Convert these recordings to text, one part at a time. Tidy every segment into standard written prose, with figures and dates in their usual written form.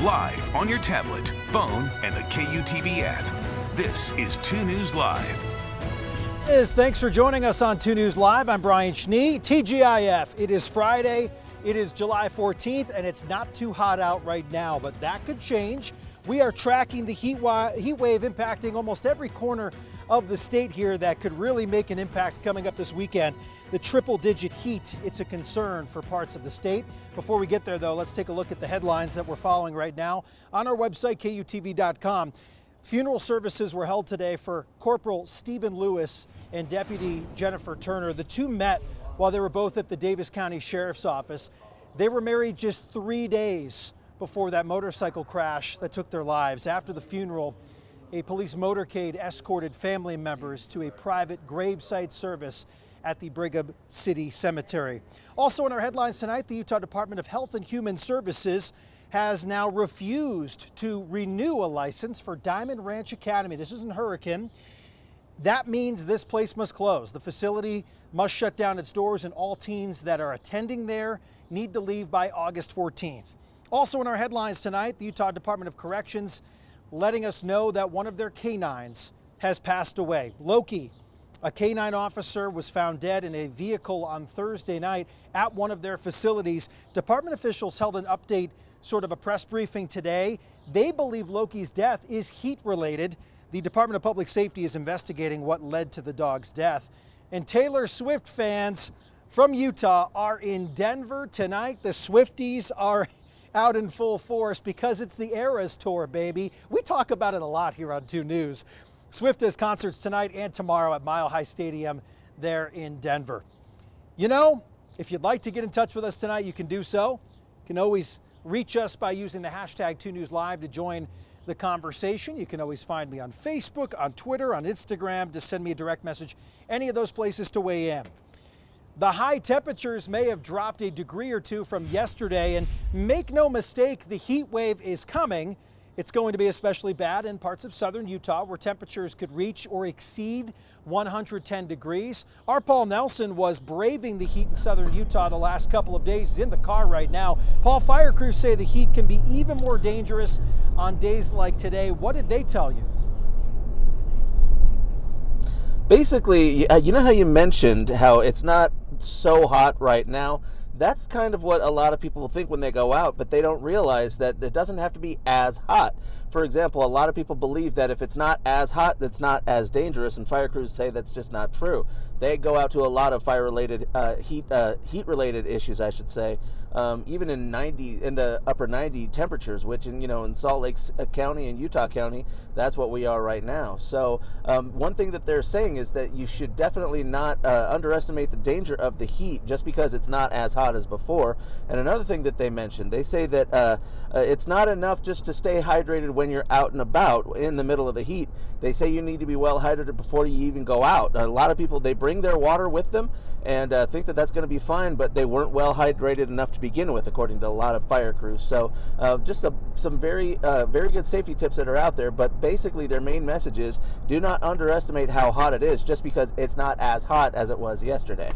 live on your tablet, phone, and the KUTV app. This is 2 News Live. Thanks for joining us on 2 News Live. I'm Brian Schnee. TGIF, it is Friday, it is July 14th, and it's not too hot out right now, but that could change. We are tracking the heat wave impacting almost every corner of the state here that could really make an impact coming up this weekend. The triple-digit heat, it's a concern for parts of the state. Before we get there, though, let's take a look at the headlines that we're following right now on our website, KUTV.com. Funeral services were held today for Corporal Stephen Lewis and Deputy Jennifer Turner. The two met while they were both at the Davis County Sheriff's Office. They were married just 3 days before that motorcycle crash that took their lives. After the funeral, a police motorcade escorted family members to a private gravesite service at the Brigham City Cemetery. Also in our headlines tonight, the Utah Department of Health and Human Services has now refused to renew a license for Diamond Ranch Academy. This is in Hurricane. That means this place must close. The facility must shut down its doors, and all teens that are attending there need to leave by August 14th. Also in our headlines tonight, the Utah Department of Corrections letting us know that one of their canines has passed away. Loki, a canine officer, was found dead in a vehicle on Thursday night at one of their facilities. Department officials held an update, sort of a press briefing today. They believe Loki's death is heat related. The Department of Public Safety is investigating what led to the dog's death. And Taylor Swift fans from Utah are in Denver tonight. The Swifties are out in full force because it's the Eras Tour, baby. We talk about it a lot here on 2 News. Swift has concerts tonight and tomorrow at Mile High Stadium there in Denver. You know, if you'd like to get in touch with us tonight, you can do so. You can always reach us by using the hashtag 2 News Live to join the conversation. You can always find me on Facebook, on Twitter, on Instagram, to send me a direct message, any of those places to weigh in. The high temperatures may have dropped a degree or two from yesterday, and make no mistake, the heat wave is coming. It's going to be especially bad in parts of southern Utah where temperatures could reach or exceed 110 degrees. Our Paul Nelson was braving the heat in southern Utah the last couple of days. He's in the car right now. Paul, fire crews say the heat can be even more dangerous on days like today. What did they tell you? Basically, you know how you mentioned how it's not so hot right now? That's kind of what a lot of people think when they go out, but they don't realize that it doesn't have to be as hot. For example, a lot of people believe that if it's not as hot, it's not as dangerous, and fire crews say that's just not true. They go out to a lot of fire-related, heat-related issues, I should say, even in the upper 90 temperatures, which in Salt Lake County and Utah County, that's what we are right now. So one thing that they're saying is that you should definitely not underestimate the danger of the heat just because it's not as hot as before. And another thing that they mentioned, they say that it's not enough just to stay hydrated when you're out and about in the middle of the heat. They say you need to be well hydrated before you even go out. A lot of people, they bring their water with them and think that that's going to be fine, but they weren't well hydrated enough to begin with, according to a lot of fire crews. So just some very good safety tips that are out there, but basically their main message is do not underestimate how hot it is just because it's not as hot as it was yesterday.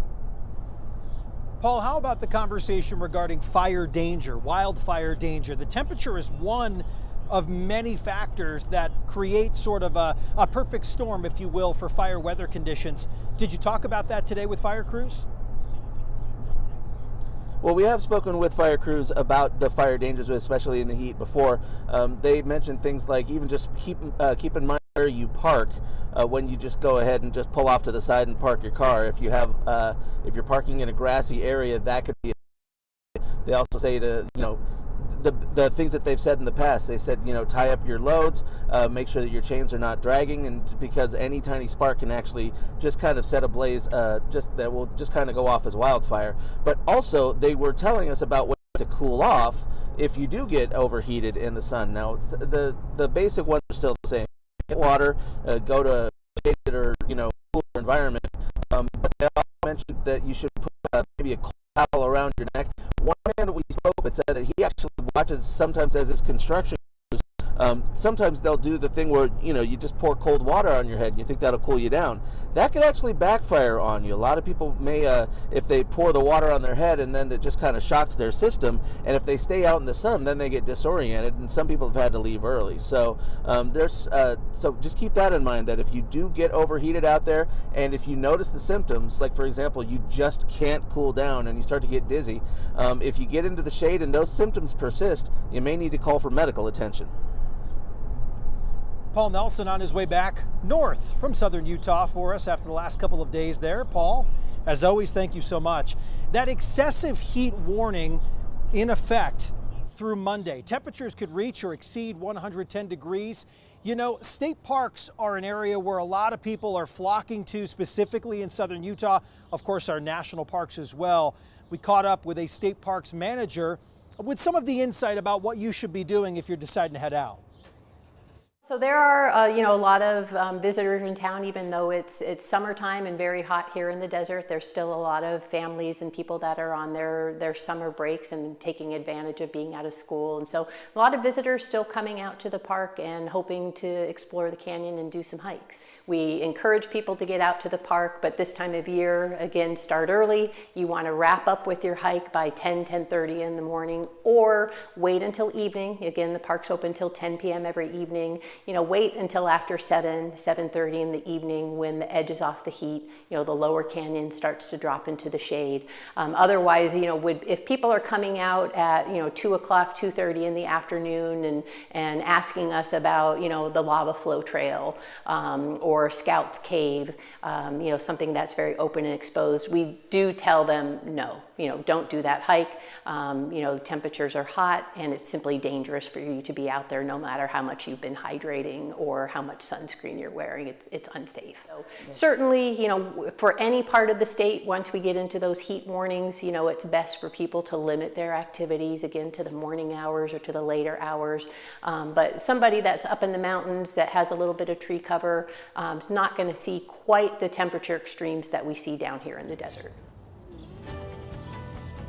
Paul, how about the conversation regarding fire danger, wildfire danger? The temperature is one of many factors that create sort of a perfect storm, if you will, for fire weather conditions. Did you talk about that today with fire crews? Well, we have spoken with fire crews about the fire dangers, especially in the heat before. They mentioned things like even just keep in mind where you park when you just go ahead and just pull off to the side and park your car. If you're parking in a grassy area, that could be. They also say to the things that they've said in the past. They said, tie up your loads, make sure that your chains are not dragging, and because any tiny spark can actually just kind of set a blaze, that will just kind of go off as wildfire. But also, they were telling us about ways to cool off if you do get overheated in the sun. Now, the basic ones are still the same. Get water, go to a shaded or cooler environment. But they also mentioned that you should put maybe a cold towel around your neck. One man that we spoke with said that he actually watches sometimes as his construction crews Sometimes they'll do the thing where, you just pour cold water on your head and you think that'll cool you down. That could actually backfire on you. A lot of people may, if they pour the water on their head and then it just kind of shocks their system, and if they stay out in the sun, then they get disoriented, and some people have had to leave early. So so just keep that in mind, that if you do get overheated out there, and if you notice the symptoms, like for example, you just can't cool down and you start to get dizzy, if you get into the shade and those symptoms persist, you may need to call for medical attention. Paul Nelson on his way back north from southern Utah for us after the last couple of days there. Paul, as always, thank you so much. That excessive heat warning in effect through Monday. Temperatures could reach or exceed 110 degrees. State parks are an area where a lot of people are flocking to, specifically in southern Utah. Of course, our national parks as well. We caught up with a state parks manager with some of the insight about what you should be doing if you're deciding to head out. So there are, a lot of visitors in town, even though it's summertime and very hot here in the desert. There's still a lot of families and people that are on their summer breaks and taking advantage of being out of school. And so a lot of visitors still coming out to the park and hoping to explore the canyon and do some hikes. We encourage people to get out to the park, but this time of year, again, start early. You want to wrap up with your hike by 10:30 in the morning, or wait until evening. Again, the park's open till 10 p.m. every evening. Wait until after 7:30 in the evening, when the edge is off the heat. The lower canyon starts to drop into the shade. Otherwise, if people are coming out at 2 o'clock, 2:30 in the afternoon and asking us about the lava flow trail or Scout's Cave, something that's very open and exposed, we do tell them no. Don't do that hike. Temperatures are hot and it's simply dangerous for you to be out there, no matter how much you've been hydrating or how much sunscreen you're wearing. It's unsafe. So certainly, for any part of the state, once we get into those heat warnings, it's best for people to limit their activities, again, to the morning hours or to the later hours. But somebody that's up in the mountains that has a little bit of tree cover is not going to see quite the temperature extremes that we see down here in the desert.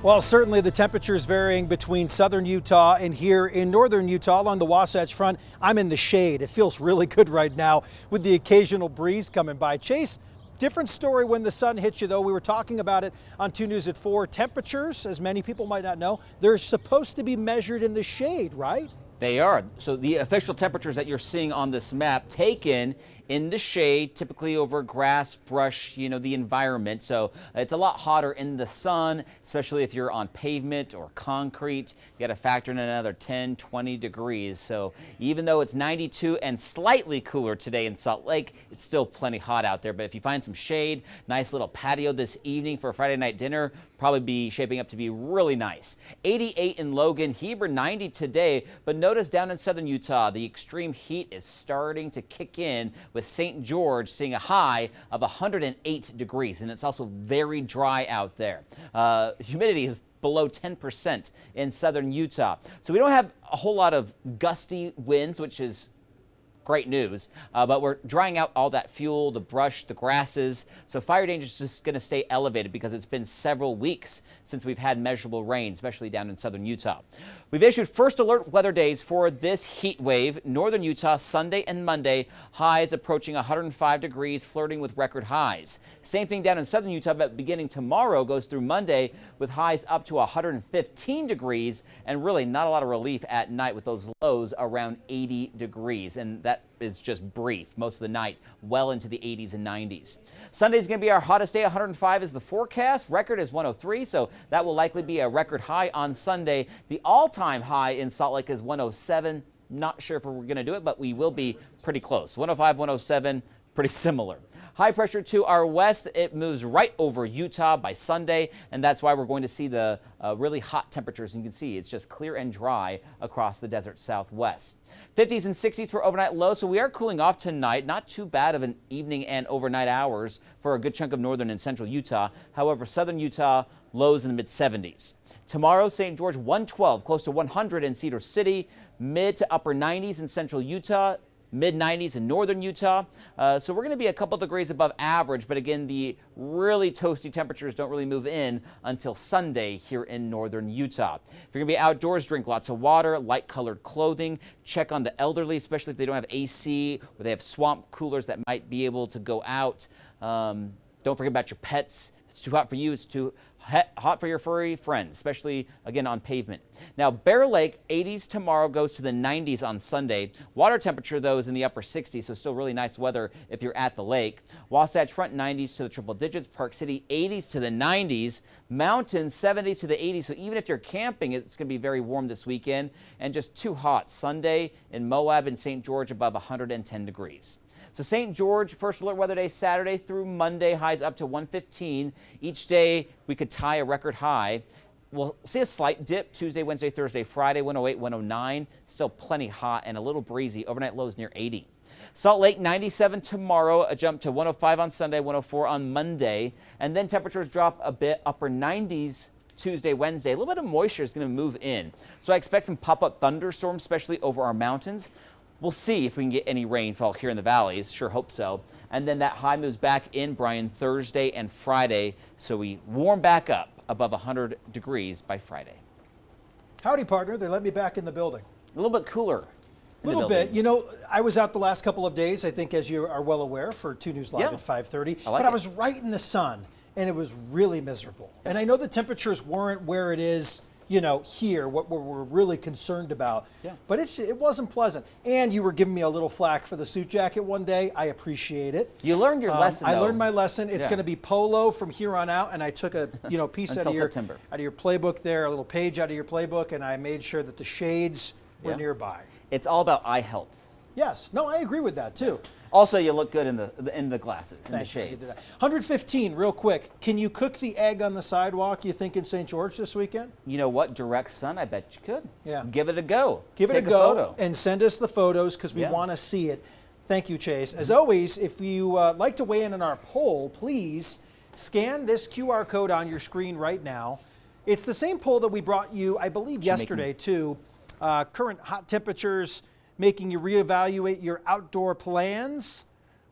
Well, certainly the temperatures varying between southern Utah and here in northern Utah along the Wasatch Front. I'm in the shade. It feels really good right now with the occasional breeze coming by. Chase, different story when the sun hits you, though. We were talking about it on 2 News at 4. Temperatures, as many people might not know, they're supposed to be measured in the shade, right? They are. So the official temperatures that you're seeing on this map taken in the shade, typically over grass, brush, the environment. So it's a lot hotter in the sun, especially if you're on pavement or concrete. You got to factor in another 10, 20 degrees. So even though it's 92 and slightly cooler today in Salt Lake, it's still plenty hot out there. But if you find some shade, nice little patio this evening for a Friday night dinner, probably be shaping up to be really nice. 88 in Logan, Heber 90 today, but notice down in southern Utah, the extreme heat is starting to kick in, with St. George seeing a high of 108 degrees, and it's also very dry out there. Humidity is below 10% in southern Utah. So we don't have a whole lot of gusty winds, which is great news, but we're drying out all that fuel, the brush, the grasses. So fire danger is just going to stay elevated because it's been several weeks since we've had measurable rain, especially down in southern Utah. We've issued first alert weather days for this heat wave. Northern Utah, Sunday and Monday, highs approaching 105 degrees, flirting with record highs. Same thing down in southern Utah, but beginning tomorrow goes through Monday with highs up to 115 degrees, and really not a lot of relief at night with those lows around 80 degrees. And that is just brief. Most of the night well into the 80s and 90s. Sunday is going to be our hottest day. 105 is the forecast. Record is 103, so that will likely be a record high on Sunday. The all-time high in Salt Lake is 107. Not sure if we're going to do it, but we will be pretty close. 105, 107, pretty similar. High pressure to our west, it moves right over Utah by Sunday, and that's why we're going to see the really hot temperatures. And you can see it's just clear and dry across the desert southwest. 50s and 60s for overnight lows, so we are cooling off tonight. Not too bad of an evening and overnight hours for a good chunk of northern and central Utah. However, southern Utah, lows in the mid-70s. Tomorrow, St. George 112, close to 100 in Cedar City, mid to upper 90s in central Utah. mid-90s in northern Utah. So we're going to be a couple degrees above average, but again, the really toasty temperatures don't really move in until Sunday here in northern Utah. If you're going to be outdoors, drink lots of water, light-colored clothing. Check on the elderly, especially if they don't have AC or they have swamp coolers that might be able to go out. Don't forget about your pets. If it's too hot for you, it's too hot for your furry friends, especially, again, on pavement. Now, Bear Lake, 80s tomorrow, goes to the 90s on Sunday. Water temperature, though, is in the upper 60s, so still really nice weather if you're at the lake. Wasatch Front, 90s to the triple digits. Park City, 80s to the 90s. Mountains, 70s to the 80s, so even if you're camping, it's going to be very warm this weekend and just too hot. Sunday in Moab and St. George above 110 degrees. So St. George, first alert weather day Saturday through Monday, highs up to 115. Each day we could tie a record high. We'll see a slight dip Tuesday, Wednesday, Thursday, Friday, 108, 109. Still plenty hot and a little breezy. Overnight lows near 80. Salt Lake, 97 tomorrow, a jump to 105 on Sunday, 104 on Monday. And then temperatures drop a bit, upper 90s Tuesday, Wednesday. A little bit of moisture is going to move in. So I expect some pop-up thunderstorms, especially over our mountains. We'll see if we can get any rainfall here in the valleys. Sure hope so. And then that high moves back in, Brian, Thursday and Friday. So we warm back up above 100 degrees by Friday. Howdy, partner. They let me back in the building. A little bit cooler. A little bit. You know, I was out the last couple of days, I think, as you are well aware, for 2 News Live at 5:30. But I was right in the sun, and it was really miserable. And I know the temperatures weren't where it is, you know, here, what we're really concerned about. But it wasn't pleasant. And you were giving me a little flack for the suit jacket one day. I appreciate it. You learned your lesson, I though. learned my lesson. It's going to be polo from here on out. And I took a piece out of your playbook there, a little page out of your playbook, and I made sure that the shades were nearby. It's all about eye health. Yes. No, I agree with that, too. Also, you look good in the glasses, in the shades. 115, real quick. Can you cook the egg on the sidewalk, you think, in St. George this weekend? You know what? Direct sun, I bet you could. Yeah. Give it a go. Give it a go and send us the photos because we want to see it. Thank you, Chase. As always, if you like to weigh in on our poll, please scan this QR code on your screen right now. It's the same poll that we brought you, I believe, yesterday, too. Current hot temperatures making you reevaluate your outdoor plans.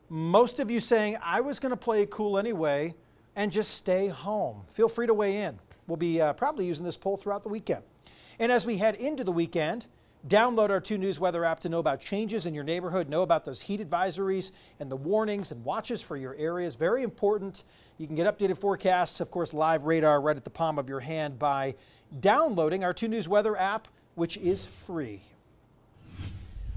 Most of you saying, I was going to play it cool anyway and just stay home. Feel free to weigh in. We'll be probably using this poll throughout the weekend. And as we head into the weekend, download our 2 News weather app to know about changes in your neighborhood, know about those heat advisories and the warnings and watches for your areas. Very important. You can get updated forecasts, of course, live radar right at the palm of your hand by downloading our 2 News weather app, which is free.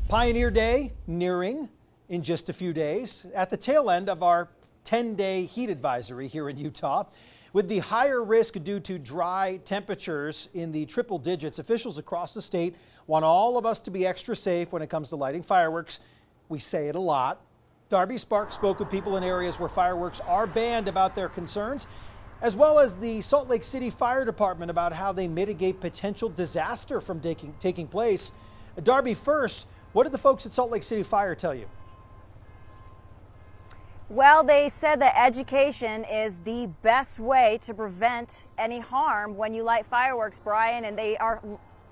Pioneer Day nearing in just a few days at the tail end of our 10-day heat advisory here in Utah. With the higher risk due to dry temperatures in the triple digits, officials across the state want all of us to be extra safe when it comes to lighting fireworks. We say it a lot. Darby Sparks spoke with people in areas where fireworks are banned about their concerns, as well as the Salt Lake City Fire Department about how they mitigate potential disaster from taking place. Darby, first, what did the folks at Salt Lake City Fire tell you? Well, they said that education is the best way to prevent any harm when you light fireworks, Brian, and they are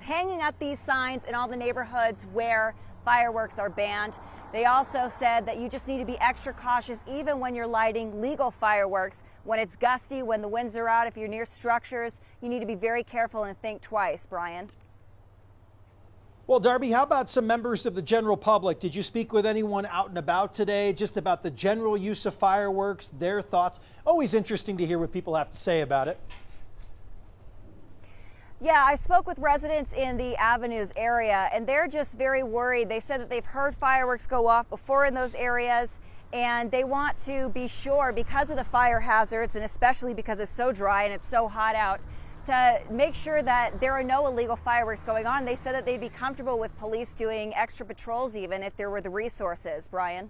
hanging up these signs in all the neighborhoods where fireworks are banned. They also said that you just need to be extra cautious even when you're lighting legal fireworks. When it's gusty, when the winds are out, if you're near structures, you need to be very careful and think twice, Brian. Well, Darby, how about some members of the general public? Did you speak with anyone out and about today just about the general use of fireworks, their thoughts? Always interesting to hear what people have to say about it. Yeah, I spoke with residents in the Avenues area, and they're just very worried. They said that they've heard fireworks go off before in those areas, and they want to be sure, because of the fire hazards, and especially because it's so dry and it's so hot out, to make sure that there are no illegal fireworks going on. They said that they'd be comfortable with police doing extra patrols even if there were the resources. Brian?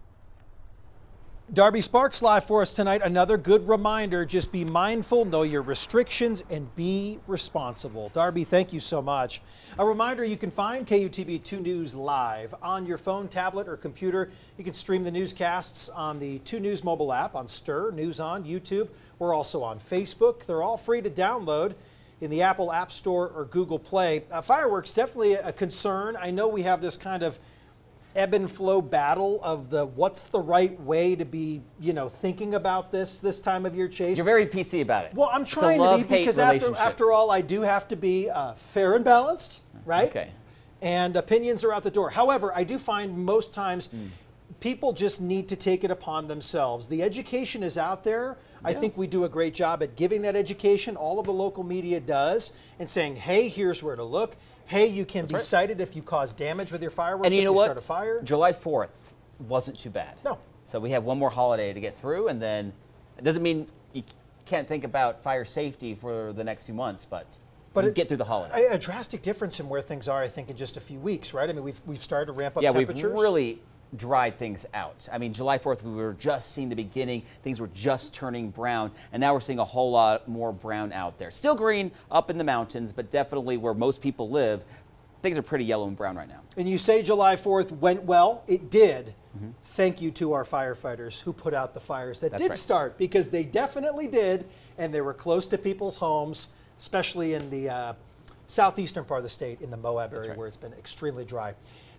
Darby Sparks live for us tonight. Another good reminder, just be mindful, know your restrictions, and be responsible. Darby, thank you so much. A reminder, you can find KUTV 2 News live on your phone, tablet, or computer. You can stream the newscasts on the 2 News mobile app, on Stir, News On, YouTube. We're also on Facebook. They're all free to download in the Apple App Store or Google Play. Fireworks, definitely a concern. I know we have this kind of ebb and flow battle of what's the right way to be, thinking about this time of year, Chase. You're very PC about it. Well, I'm It's a trying to be, love-hate because relationship. after all, I do have to be fair and balanced, right? Okay. And opinions are out the door. However, I do find most times people just need to take it upon themselves. The education is out there. I think we do a great job at giving that education. All of the local media does, and saying, hey, here's where to look. Hey, you can be cited if you cause damage with your fireworks, And you if know you what? start a fire. July 4th wasn't too bad. No. So we have one more holiday to get through, and then it doesn't mean you can't think about fire safety for the next few months, but get through the holiday. A drastic difference in where things are, I think, in just a few weeks, right? I mean, we've started to ramp up Yeah, temperatures. we've really dried things out. I mean, July 4th, we were just seeing the beginning. Things were just turning brown, and now we're seeing a whole lot more brown out there. Still green up in the mountains, but definitely where most people live, things are pretty yellow and brown right now. And you say July 4th went well. It did. Thank you to our firefighters who put out the fires that did start, because they definitely did, and they were close to people's homes, especially in the southeastern part of the state, in the Moab area, where it's been extremely dry.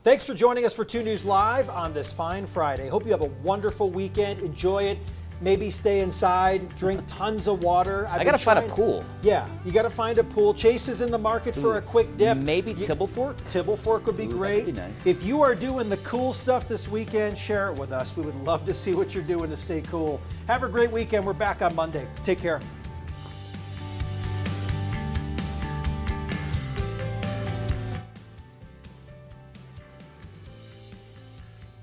Thanks for joining us for 2 News Live on this fine Friday. Hope you have a wonderful weekend. Enjoy it. Maybe stay inside, drink tons of water. I got to find a pool. Yeah, you got to find a pool. Chase is in the market for a quick dip. Maybe Tibble Fork? Tibble Fork would be great. That would be nice. If you are doing the cool stuff this weekend, share it with us. We would love to see what you're doing to stay cool. Have a great weekend. We're back on Monday. Take care.